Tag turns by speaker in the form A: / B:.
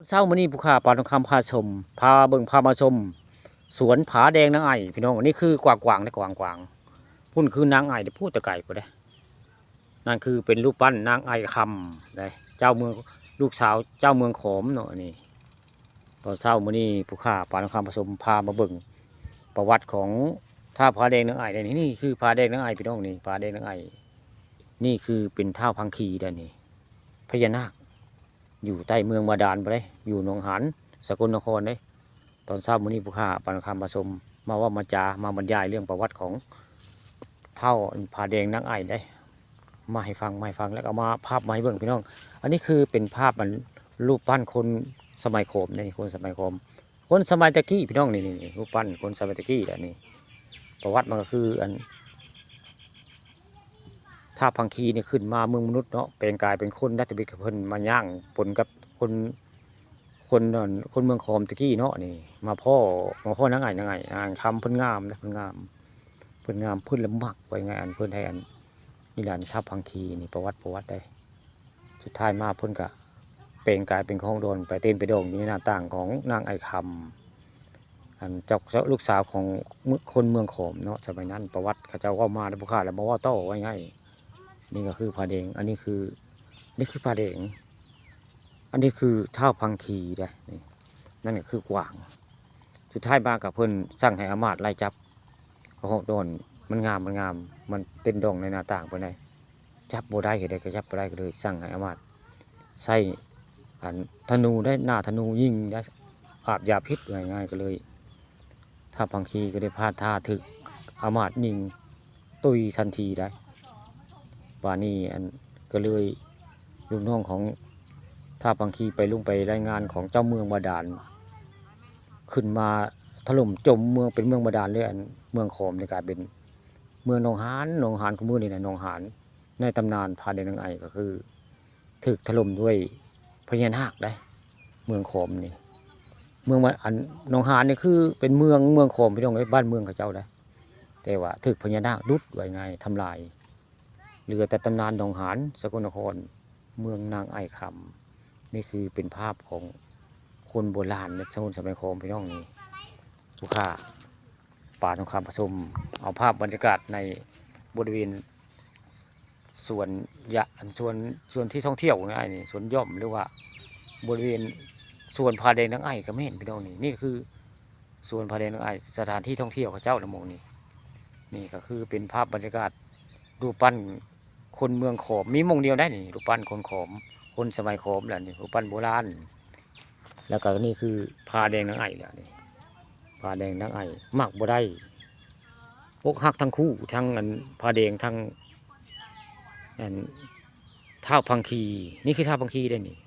A: เช้ามื้อนี้ผู้ข่าปานทองคำพาชมพาเบิ่งพามาชมสวนผาแดงนางไอ่พี่น้องอันนี้คือกวางๆได้กวางๆพุ่นคือนางไอ่ได้พูดแต่ไก่พุ่นเด้นั่นคือเป็นรูปปั้นนางไอ่คำได้เจ้าเมืองลูกสาวเจ้าเมืองขอมเนาะนี่ตอนเช้ามื้อนี้ผู้ข่าปานทองคำพาชมพามาเบิ่งประวัติของท่าผาแดงนางไอ่ได้นี่คือผาแดงนางไอ่พี่น้องนี่ผาแดงนางไอ่นี่คือเป็นท่าพังคีได้นี่พญานาคอยู่ใต้เมืองบาดาลไปเลยอยู่หนองหานสกลนครเลยตอนเช้ามื้อนี้ผู้ข่าปานคำผสมมาว่ามาจามาบรรยายเรื่องประวัติของเท่าผาแดงนางไอ่ได้มาให้ฟังแล้วก็มาภาพมาให้เบิ่งพี่น้องอันนี้คือเป็นภาพมันรูปปั้นคนสมัยโขมนี่คนสมัยโขมคนสมัยตะกี้พี่น้องนี่รูปปั้นคนสมัยตะกี้แหละนี่ประวัติมันก็คืออันถ้าพังคีนี่ขึ้นมาเมืองมนุษย์เนาะเป็นกายเป็นคนนัตบิกเพิ่นมาย่างผลกับคนนั่นคนเมืองคอมตะกี้เนาะนี่มาพ่อนางไงนางคำเพิ่นงามนะเพิ่นงามเพิ่นละมักไว้ไงอันเพิ่นให้อันนี่แหละทับพังคีนี่ประวัติได้สุดท้ายมาเพิ่นก็เป็นกายเป็นของโดนไปเต้นไปโด่งอยู่ในหน้าต่างของนางไอคำอันเจ้าลูกสาวของคนเมืองขอมเนาะสมัยนั้นประวัติเขาเจ้าว่ามาแล้วผู้ข้าแล้วมาว่าโต้ไว้ไงนี่ก็คือผาแดงอันนี้คือผาแดงอันนี้คือเท่าพังคีได้นี่นั่นก็คือกวางสุดท้ายมากับเพิ่นสั่งให้อามาตย์ไล่จับเขาโดนมันงามมันเต้นดองในหน้าต่างไปไหนจับโบได้ก็ได้ก็จับโบได้ก็เลยสั่งให้อามาตย์ใส่อันธนูได้หน้าธนูยิงได้อาบยาพิษง่ายๆก็เลยถ้าพังคีก็ได้พลาดท่าถึกอามาตย์ยิงตุยทันทีได้ป่านี้อันก็เลยลูกน้องของถ้าพังคีไปลุ่งไปรายงานของเจ้าเมืองบาดาลขึ้นมาถล่มจมเมืองเป็นเมืองบาดาลเลยอันเมืองขอมในกลายเป็นเมืองหนองหานของเมืองนี่นะหนองหานในตำนานผาแดงนางไอ่ก็คือถูกถล่มด้วยพญานาคได้เมืองขอมนี่เมืองอันหนองหานนี่คือเป็นเมืองขอมพี่น้องไอ้บ้านเมืองเขาเจ้าได้แต่ว่าถูกพญานาคดุดไว้ไงทำลายเหลือแต่ตำนานหนองหานสกลนครเมืองนางไอ่คำนี่คือเป็นภาพของคนโบราณในสมัยโคมพี่น้องนี่ผู้ข่าป่าทองคำผสมเอาภาพบรรยากาศในบริเวณส่วนส่วนที่ท่องเที่ยวง่ายนี่สวนย่อมหรือว่าบริเวณส่วนผาแดงนางไอ่ก็ไม่เห็นพี่น้องนี่คือส่วนผาแดงนางไอ่สถานที่ท่องเที่ยวของเจ้าละโมงนี่ก็คือเป็นภาพบรรยากาศรูปปั้นคนเมืองขอมมีมงเดียวได้นี่รูปปั้นคนขอมคนสมัยขอมแหละนี่รูปปั้นโบราณแล้วก็นี่คือผาแดงนางไอ่แหละนี่ผาแดงนางไอ่มักบ่ได้อกหักทั้งคู่ทั้งอันผาแดงทั้งอันท่าพังคีนี่คือท่าพังคีได้นี่